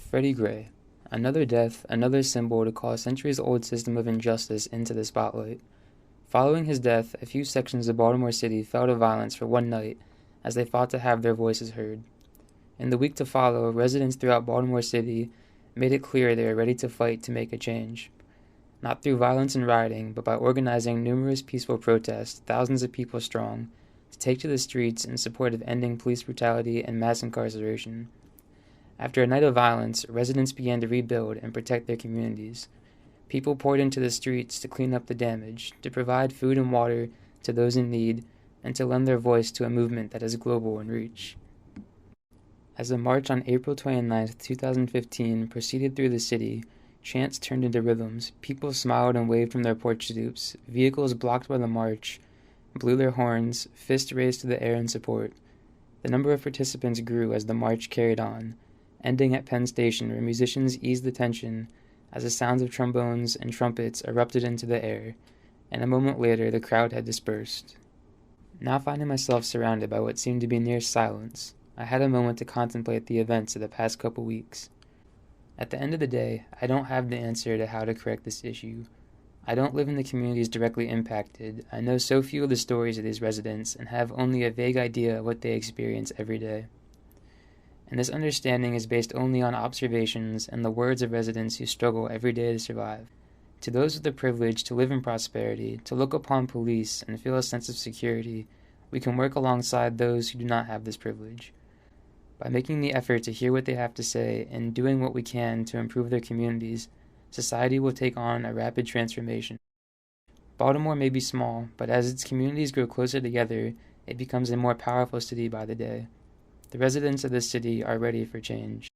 Freddie Gray. Another death, another symbol to call a centuries-old system of injustice into the spotlight. Following his death, a few sections of Baltimore City fell to violence for one night as they fought to have their voices heard. In the week to follow, residents throughout Baltimore City made it clear they were ready to fight to make a change. Not through violence and rioting, but by organizing numerous peaceful protests, thousands of people strong, to take to the streets in support of ending police brutality and mass incarceration. After a night of violence, residents began to rebuild and protect their communities. People poured into the streets to clean up the damage, to provide food and water to those in need, and to lend their voice to a movement that is global in reach. As the march on April 29, 2015 proceeded through the city, chants turned into rhythms, people smiled and waved from their porch stoops, vehicles blocked by the march blew their horns, fists raised to the air in support. The number of participants grew as the march carried on, ending at Penn Station where musicians eased the tension as the sounds of trombones and trumpets erupted into the air, and a moment later the crowd had dispersed. Now finding myself surrounded by what seemed to be near silence, I had a moment to contemplate the events of the past couple weeks. At the end of the day, I don't have the answer to how to correct this issue. I don't live in the communities directly impacted. I know so few of the stories of these residents and have only a vague idea of what they experience every day. And this understanding is based only on observations and the words of residents who struggle every day to survive. To those with the privilege to live in prosperity, to look upon police and feel a sense of security, we can work alongside those who do not have this privilege. By making the effort to hear what they have to say and doing what we can to improve their communities, society will take on a rapid transformation. Baltimore may be small, but as its communities grow closer together, it becomes a more powerful city by the day. The residents of this city are ready for change.